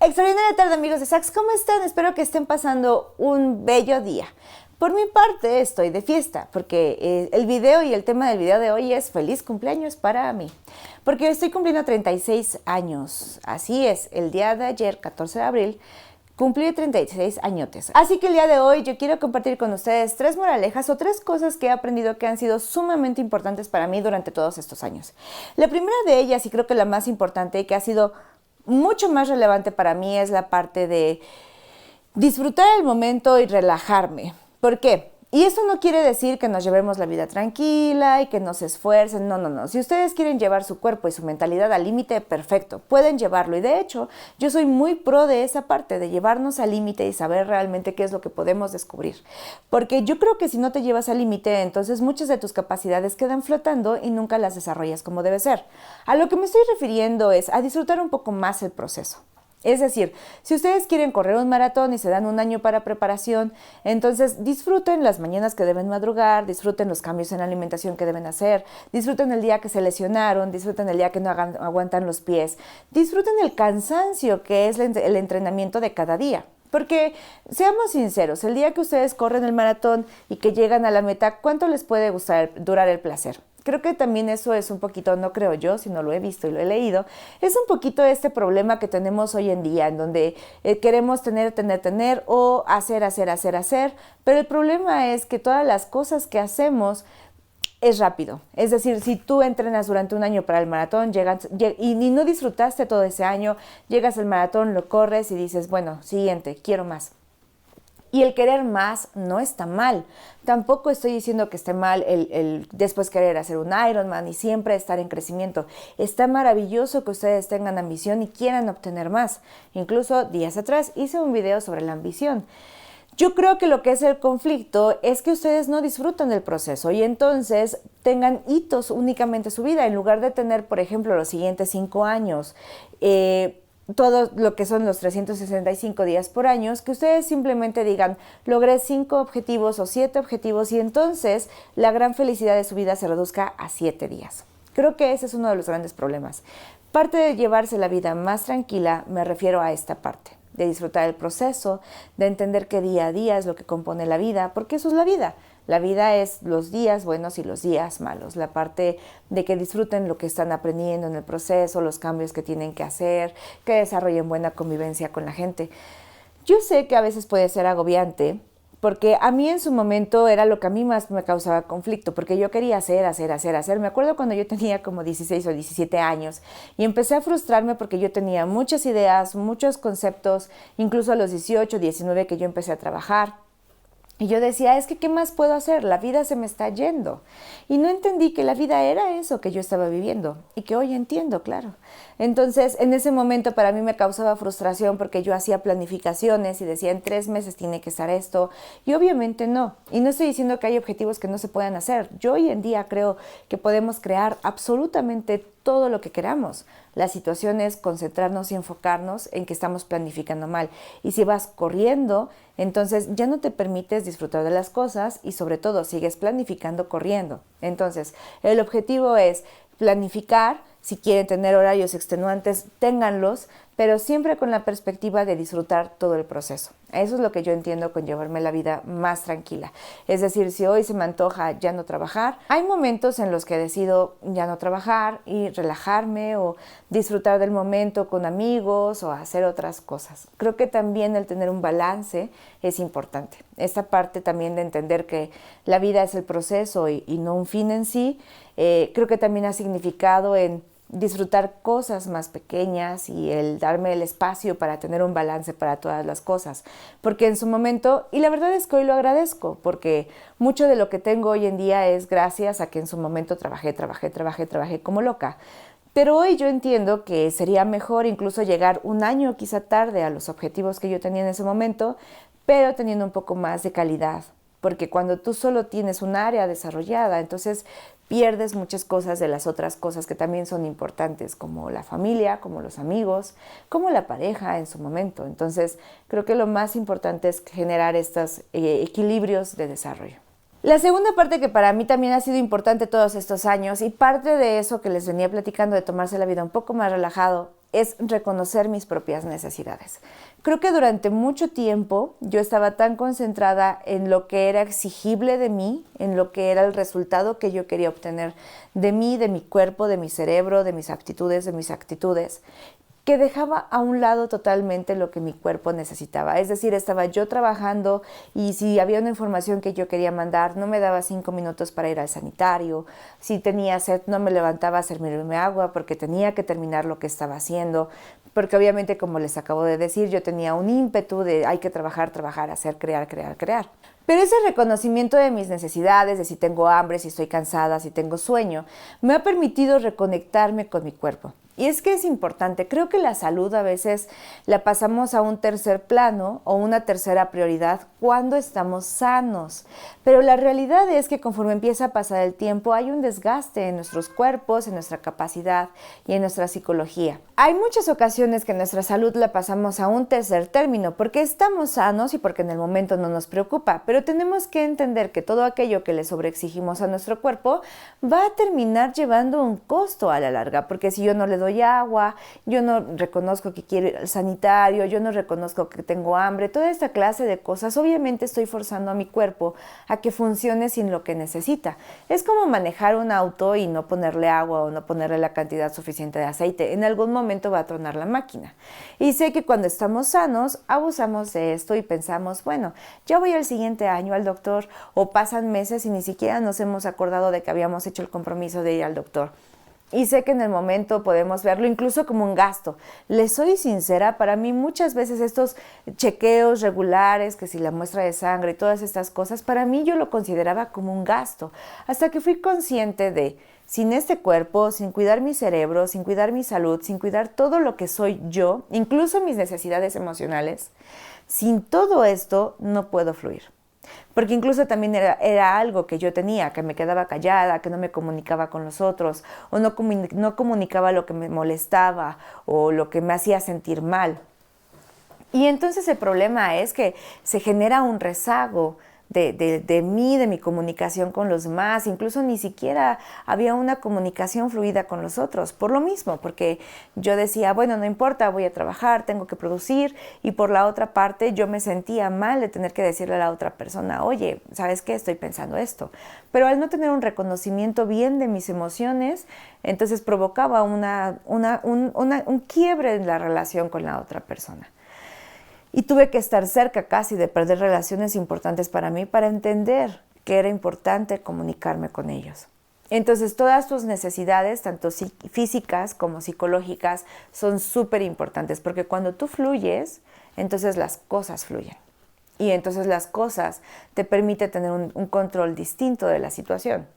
Extraordinaria tarde, amigos de Sax, ¿cómo están? Espero que estén pasando un bello día. Por mi parte, estoy de fiesta, porque el video y el tema del video de hoy es feliz cumpleaños para mí. Porque estoy cumpliendo 36 años. Así es, el día de ayer, 14 de abril, cumplí 36 añotes. Así que el día de hoy yo quiero compartir con ustedes 3 moralejas o 3 cosas que he aprendido que han sido sumamente importantes para mí durante todos estos años. La primera de ellas, y creo que la más importante y que ha sido mucho más relevante para mí, es la parte de disfrutar el momento y relajarme. ¿Por qué? Y esto no quiere decir que nos llevemos la vida tranquila y que no se esfuercen, no. Si ustedes quieren llevar su cuerpo y su mentalidad al límite, perfecto, pueden llevarlo. Y de hecho, yo soy muy pro de esa parte, de llevarnos al límite y saber realmente qué es lo que podemos descubrir. Porque yo creo que si no te llevas al límite, entonces muchas de tus capacidades quedan flotando y nunca las desarrollas como debe ser. A lo que me estoy refiriendo es a disfrutar un poco más el proceso. Es decir, si ustedes quieren correr un maratón y se dan un año para preparación, entonces disfruten las mañanas que deben madrugar, disfruten los cambios en la alimentación que deben hacer, disfruten el día que se lesionaron, disfruten el día que no aguantan los pies, disfruten el cansancio que es el entrenamiento de cada día. Porque, seamos sinceros, el día que ustedes corren el maratón y que llegan a la meta, ¿cuánto les puede durar el placer? Creo que también eso es un poquito, no creo yo, sino lo he visto y lo he leído, es un poquito este problema que tenemos hoy en día, en donde queremos tener o hacer, pero el problema es que todas las cosas que hacemos es rápido. Es decir, si tú entrenas durante un año para el maratón y no disfrutaste todo ese año, llegas al maratón, lo corres y dices, bueno, siguiente, quiero más. Y el querer más no está mal. Tampoco estoy diciendo que esté mal el después querer hacer un Ironman y siempre estar en crecimiento. Está maravilloso que ustedes tengan ambición y quieran obtener más. Incluso días atrás hice un video sobre la ambición. Yo creo que lo que es el conflicto es que ustedes no disfrutan del proceso y entonces tengan hitos únicamente en su vida en lugar de tener, por ejemplo, los siguientes 5 años, todo lo que son los 365 días por año, que ustedes simplemente digan, logré 5 objetivos o 7 objetivos y entonces la gran felicidad de su vida se reduzca a 7 días. Creo que ese es uno de los grandes problemas. Parte de llevarse la vida más tranquila, me refiero a esta parte, de disfrutar el proceso, de entender que día a día es lo que compone la vida, porque eso es la vida. La vida es los días buenos y los días malos, la parte de que disfruten lo que están aprendiendo en el proceso, los cambios que tienen que hacer, que desarrollen buena convivencia con la gente. Yo sé que a veces puede ser agobiante, porque a mí en su momento era lo que a mí más me causaba conflicto, porque yo quería hacer. Me acuerdo cuando yo tenía como 16 o 17 años y empecé a frustrarme porque yo tenía muchas ideas, muchos conceptos, incluso a los 18, 19 que yo empecé a trabajar. Y yo decía, es que ¿qué más puedo hacer? La vida se me está yendo. Y no entendí que la vida era eso que yo estaba viviendo y que hoy entiendo, claro. Entonces, en ese momento para mí me causaba frustración porque yo hacía planificaciones y decía, en 3 meses tiene que estar esto. Y obviamente no. Y no estoy diciendo que hay objetivos que no se puedan hacer. Yo hoy en día creo que podemos crear absolutamente todo lo que queramos. La situación es concentrarnos y enfocarnos en que estamos planificando mal. Y si vas corriendo, entonces ya no te permites disfrutar de las cosas y sobre todo sigues planificando corriendo. Entonces, el objetivo es planificar. Si quieren tener horarios extenuantes, ténganlos, pero siempre con la perspectiva de disfrutar todo el proceso. Eso es lo que yo entiendo con llevarme la vida más tranquila. Es decir, si hoy se me antoja ya no trabajar, hay momentos en los que decido ya no trabajar y relajarme o disfrutar del momento con amigos o hacer otras cosas. Creo que también el tener un balance es importante. Esta parte también de entender que la vida es el proceso y no un fin en sí, creo que también ha significado en disfrutar cosas más pequeñas y el darme el espacio para tener un balance para todas las cosas, porque en su momento, y la verdad es que hoy lo agradezco, porque mucho de lo que tengo hoy en día es gracias a que en su momento trabajé como loca, pero hoy yo entiendo que sería mejor incluso llegar un año quizá tarde a los objetivos que yo tenía en ese momento, pero teniendo un poco más de calidad, porque cuando tú solo tienes un área desarrollada, entonces pierdes muchas cosas de las otras cosas que también son importantes, como la familia, como los amigos, como la pareja en su momento. Entonces, creo que lo más importante es generar estos equilibrios de desarrollo. La segunda parte que para mí también ha sido importante todos estos años y parte de eso que les venía platicando de tomarse la vida un poco más relajado es reconocer mis propias necesidades. Creo que durante mucho tiempo yo estaba tan concentrada en lo que era exigible de mí, en lo que era el resultado que yo quería obtener de mí, de mi cuerpo, de mi cerebro, de mis aptitudes, de mis actitudes, que dejaba a un lado totalmente lo que mi cuerpo necesitaba. Es decir, estaba yo trabajando y si había una información que yo quería mandar, no me daba 5 minutos para ir al sanitario. Si tenía sed, no me levantaba a servirme agua porque tenía que terminar lo que estaba haciendo. Porque obviamente, como les acabo de decir, yo tenía un ímpetu de hay que trabajar, hacer, crear. Pero ese reconocimiento de mis necesidades, de si tengo hambre, si estoy cansada, si tengo sueño, me ha permitido reconectarme con mi cuerpo. Y es que es importante, creo que la salud a veces la pasamos a un tercer plano o una tercera prioridad cuando estamos sanos. Pero la realidad es que conforme empieza a pasar el tiempo hay un desgaste en nuestros cuerpos, en nuestra capacidad y en nuestra psicología. Hay muchas ocasiones que nuestra salud la pasamos a un tercer término porque estamos sanos y porque en el momento no nos preocupa, pero tenemos que entender que todo aquello que le sobreexigimos a nuestro cuerpo va a terminar llevando un costo a la larga, porque si yo no le doy agua, yo no reconozco que quiero ir al sanitario, yo no reconozco que tengo hambre, toda esta clase de cosas, obviamente estoy forzando a mi cuerpo a que funcione sin lo que necesita. Es como manejar un auto y no ponerle agua o no ponerle la cantidad suficiente de aceite. En algún momento va a tronar la máquina. Y sé que cuando estamos sanos, abusamos de esto y pensamos, bueno, ya voy al siguiente año al doctor, o pasan meses y ni siquiera nos hemos acordado de que habíamos hecho el compromiso de ir al doctor. Y sé que en el momento podemos verlo incluso como un gasto. Les soy sincera, para mí muchas veces estos chequeos regulares, que si la muestra de sangre y todas estas cosas, para mí yo lo consideraba como un gasto. Hasta que fui consciente de, sin este cuerpo, sin cuidar mi cerebro, sin cuidar mi salud, sin cuidar todo lo que soy yo, incluso mis necesidades emocionales, sin todo esto no puedo fluir. Porque incluso también era algo que yo tenía, que me quedaba callada, que no me comunicaba con los otros, o no comunicaba lo que me molestaba o lo que me hacía sentir mal. Y entonces el problema es que se genera un rezago de mí, de mi comunicación con los demás. Incluso ni siquiera había una comunicación fluida con los otros, por lo mismo, porque yo decía, bueno, no importa, voy a trabajar, tengo que producir, y por la otra parte yo me sentía mal de tener que decirle a la otra persona, oye, ¿sabes qué? Estoy pensando esto. Pero al no tener un reconocimiento bien de mis emociones, entonces provocaba un quiebre en la relación con la otra persona. Y tuve que estar cerca casi de perder relaciones importantes para mí para entender que era importante comunicarme con ellos. Entonces, todas tus necesidades, tanto físicas como psicológicas, son súper importantes porque cuando tú fluyes, entonces las cosas fluyen. Y entonces las cosas te permiten tener un control distinto de la situación.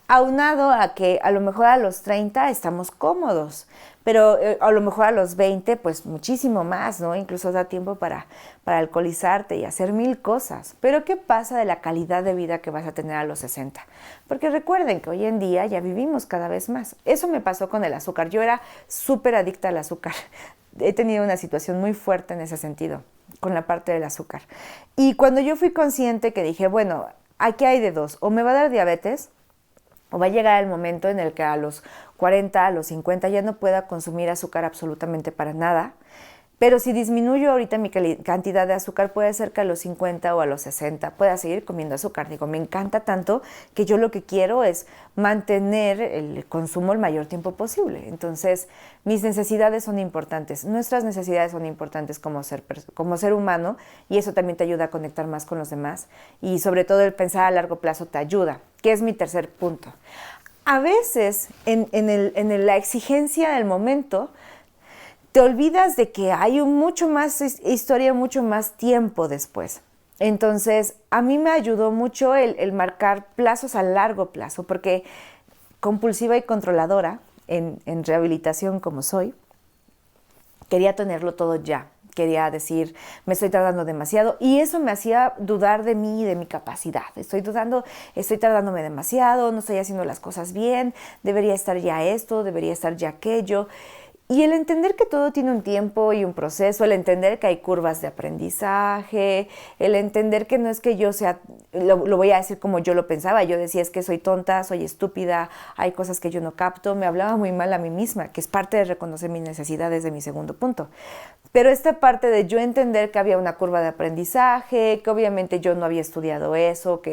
Aunado a que a lo mejor a los 30 estamos cómodos, pero a lo mejor a los 20 pues muchísimo más, ¿no? Incluso da tiempo para alcoholizarte y hacer 1000 cosas. Pero ¿qué pasa de la calidad de vida que vas a tener a los 60? Porque recuerden que hoy en día ya vivimos cada vez más. Eso me pasó con el azúcar. Yo era súper adicta al azúcar. He tenido una situación muy fuerte en ese sentido, con la parte del azúcar. Y cuando yo fui consciente que dije, bueno, aquí hay de dos, o me va a dar diabetes, o va a llegar el momento en el que a los 40, a los 50 ya no pueda consumir azúcar absolutamente para nada. Pero si disminuyo ahorita mi cantidad de azúcar, puede ser que a los 50 o a los 60 pueda seguir comiendo azúcar. Digo, me encanta tanto que yo lo que quiero es mantener el consumo el mayor tiempo posible. Entonces, mis necesidades son importantes. Nuestras necesidades son importantes como ser humano, y eso también te ayuda a conectar más con los demás. Y sobre todo el pensar a largo plazo te ayuda, que es mi tercer punto. A veces, en la exigencia del momento, te olvidas de que hay mucho más historia, mucho más tiempo después. Entonces, a mí me ayudó mucho el marcar plazos a largo plazo, porque compulsiva y controladora, en rehabilitación como soy, quería tenerlo todo ya. Quería decir, me estoy tardando demasiado, y eso me hacía dudar de mí y de mi capacidad. Estoy tardándome demasiado, no estoy haciendo las cosas bien, debería estar ya esto, debería estar ya aquello. Y el entender que todo tiene un tiempo y un proceso, el entender que hay curvas de aprendizaje, el entender que no es que yo sea, lo voy a decir como yo lo pensaba, yo decía es que soy tonta, soy estúpida, hay cosas que yo no capto, me hablaba muy mal a mí misma, que es parte de reconocer mis necesidades de mi segundo punto. Pero esta parte de yo entender que había una curva de aprendizaje, que obviamente yo no había estudiado eso,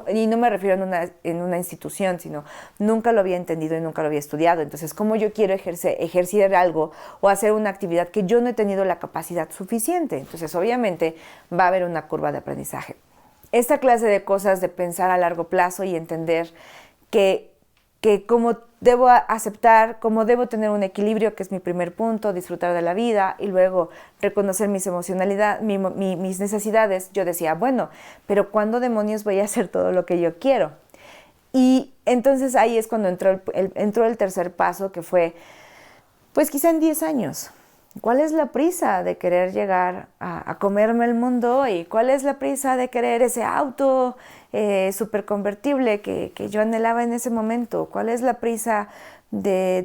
y no me refiero en una institución, sino nunca lo había entendido y nunca lo había estudiado. Entonces, ¿cómo yo quiero ejercer algo o hacer una actividad que yo no he tenido la capacidad suficiente? Entonces, obviamente, va a haber una curva de aprendizaje. Esta clase de cosas de pensar a largo plazo y entender que como debo aceptar, como debo tener un equilibrio, que es mi primer punto, disfrutar de la vida y luego reconocer mis mis necesidades, yo decía, bueno, pero ¿cuándo demonios voy a hacer todo lo que yo quiero? Y entonces ahí es cuando entró el tercer paso, que fue, pues quizá en 10 años. ¿Cuál es la prisa de querer llegar a comerme el mundo? ¿Y cuál es la prisa de querer ese auto súper convertible que yo anhelaba en ese momento? ¿Cuál es la prisa de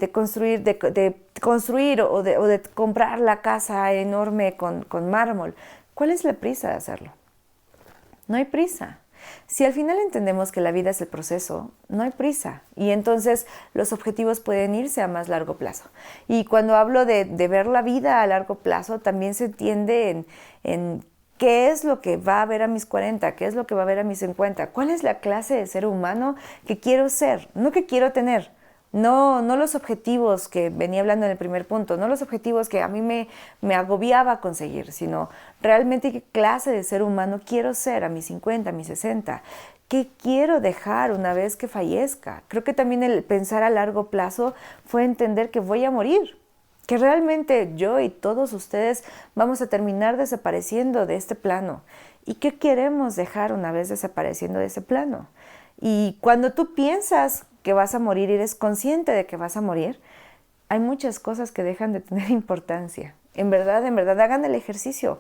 construir o de comprar la casa enorme con mármol? ¿Cuál es la prisa de hacerlo? No hay prisa. Si al final entendemos que la vida es el proceso, no hay prisa. Y entonces los objetivos pueden irse a más largo plazo. Y cuando hablo de ver la vida a largo plazo, también se entiende en qué es lo que va a haber a mis 40, qué es lo que va a haber a mis 50, cuál es la clase de ser humano que quiero ser, no que quiero tener. No los objetivos que venía hablando en el primer punto, no los objetivos que a mí me agobiaba conseguir, sino realmente qué clase de ser humano quiero ser a mis 50, a mis 60, qué quiero dejar una vez que fallezca. Creo que también el pensar a largo plazo fue entender que voy a morir, que realmente yo y todos ustedes vamos a terminar desapareciendo de este plano. ¿Y qué queremos dejar una vez desapareciendo de ese plano? Y cuando tú piensas que vas a morir y eres consciente de que vas a morir, hay muchas cosas que dejan de tener importancia. En verdad, hagan el ejercicio.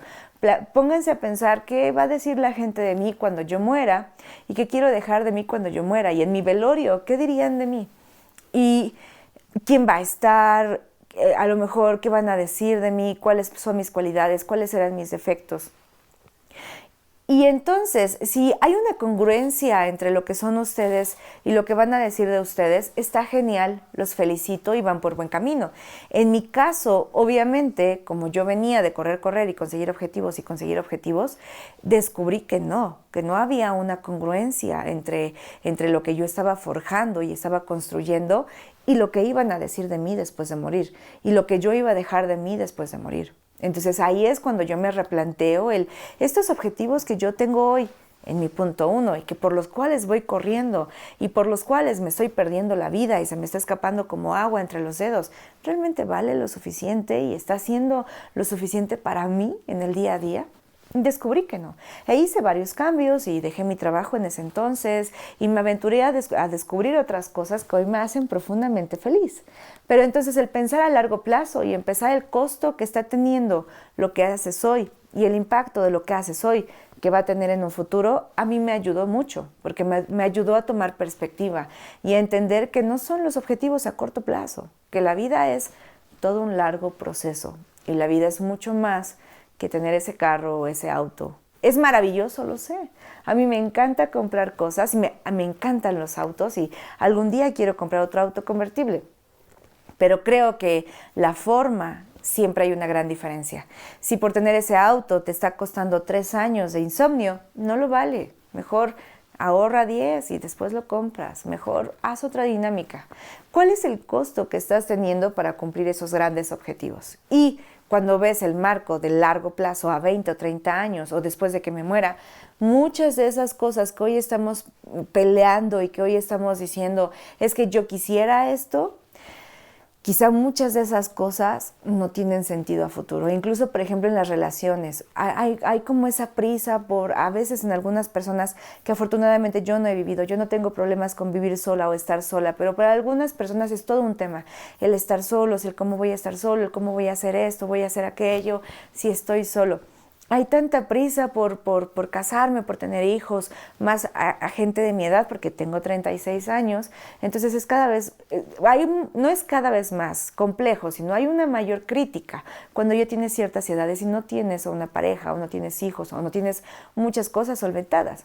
Pónganse a pensar qué va a decir la gente de mí cuando yo muera y qué quiero dejar de mí cuando yo muera. Y en mi velorio, ¿qué dirían de mí? Y quién va a estar, a lo mejor qué van a decir de mí, cuáles son mis cualidades, cuáles serán mis defectos. Y entonces, si hay una congruencia entre lo que son ustedes y lo que van a decir de ustedes, está genial, los felicito y van por buen camino. En mi caso, obviamente, como yo venía de correr y conseguir objetivos, descubrí que no había una congruencia entre lo que yo estaba forjando y estaba construyendo y lo que iban a decir de mí después de morir y lo que yo iba a dejar de mí después de morir. Entonces ahí es cuando yo me replanteo estos objetivos que yo tengo hoy en mi punto 1 y que por los cuales voy corriendo y por los cuales me estoy perdiendo la vida y se me está escapando como agua entre los dedos, ¿realmente vale lo suficiente y está haciendo lo suficiente para mí en el día a día? Descubrí que no. E hice varios cambios y dejé mi trabajo en ese entonces y me aventuré a descubrir otras cosas que hoy me hacen profundamente feliz. Pero entonces el pensar a largo plazo y empezar el costo que está teniendo lo que haces hoy y el impacto de lo que haces hoy que va a tener en un futuro, a mí me ayudó mucho, porque me ayudó a tomar perspectiva y a entender que no son los objetivos a corto plazo, que la vida es todo un largo proceso y la vida es mucho más que tener ese carro o ese auto. Es maravilloso, lo sé. A mí me encanta comprar cosas y me encantan los autos y algún día quiero comprar otro auto convertible. Pero creo que la forma, siempre hay una gran diferencia. Si por tener ese auto te está costando 3 años de insomnio, no lo vale. Mejor ahorra 10 y después lo compras. Mejor haz otra dinámica. ¿Cuál es el costo que estás teniendo para cumplir esos grandes objetivos? Y cuando ves el marco de largo plazo a 20 o 30 años o después de que me muera, muchas de esas cosas que hoy estamos peleando y que hoy estamos diciendo es que yo quisiera esto, quizá muchas de esas cosas no tienen sentido a futuro. Incluso, por ejemplo, en las relaciones. Hay como esa prisa a veces en algunas personas que afortunadamente yo no he vivido. Yo no tengo problemas con vivir sola o estar sola, pero para algunas personas es todo un tema. El estar solos, el cómo voy a estar solo, el cómo voy a hacer esto, voy a hacer aquello, si estoy solo. hay tanta prisa por casarme, por tener hijos, más a gente de mi edad, porque tengo 36 años, entonces es cada vez, no es cada vez más complejo, sino hay una mayor crítica cuando ya tienes ciertas edades y no tienes una pareja, o no tienes hijos, o no tienes muchas cosas solventadas.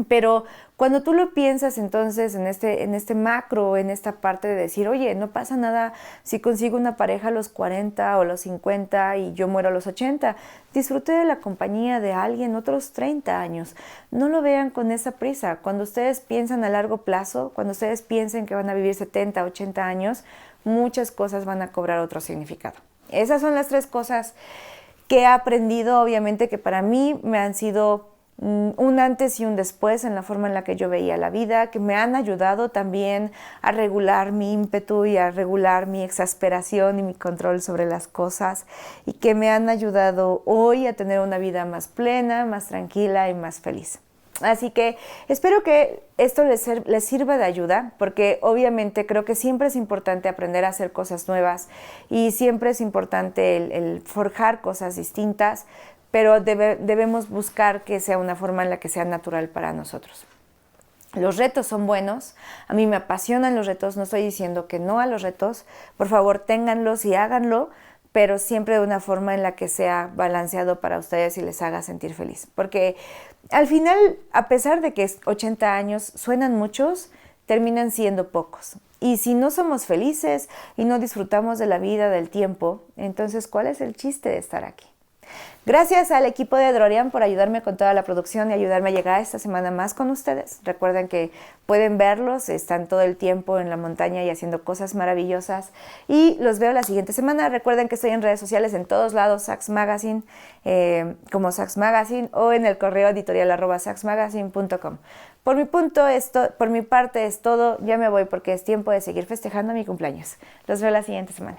Pero cuando tú lo piensas entonces en este macro, en esta parte de decir, oye, no pasa nada si consigo una pareja a los 40 o los 50 y yo muero a los 80, disfrute de la compañía de alguien otros 30 años. No lo vean con esa prisa. Cuando ustedes piensan a largo plazo, cuando ustedes piensen que van a vivir 70, 80 años, muchas cosas van a cobrar otro significado. Esas son las 3 cosas que he aprendido, obviamente, que para mí me han sido un antes y un después en la forma en la que yo veía la vida, que me han ayudado también a regular mi ímpetu y a regular mi exasperación y mi control sobre las cosas, y que me han ayudado hoy a tener una vida más plena, más tranquila y más feliz. Así que espero que esto les sirva de ayuda, porque obviamente creo que siempre es importante aprender a hacer cosas nuevas y siempre es importante el forjar cosas distintas, pero debemos buscar que sea una forma en la que sea natural para nosotros. Los retos son buenos, a mí me apasionan los retos, no estoy diciendo que no a los retos, por favor ténganlos y háganlo, pero siempre de una forma en la que sea balanceado para ustedes y les haga sentir feliz. Porque al final, a pesar de que 80 años suenan muchos, terminan siendo pocos. Y si no somos felices y no disfrutamos de la vida, del tiempo, entonces ¿cuál es el chiste de estar aquí? Gracias al equipo de Drorian por ayudarme con toda la producción y ayudarme a llegar esta semana más con ustedes. Recuerden que pueden verlos, están todo el tiempo en la montaña y haciendo cosas maravillosas. Y los veo la siguiente semana. Recuerden que estoy en redes sociales en todos lados, Sax Magazine, como Sax Magazine, o en el correo editorial @saxmagazine.com. Por mi parte es todo. Ya me voy porque es tiempo de seguir festejando mi cumpleaños. Los veo la siguiente semana.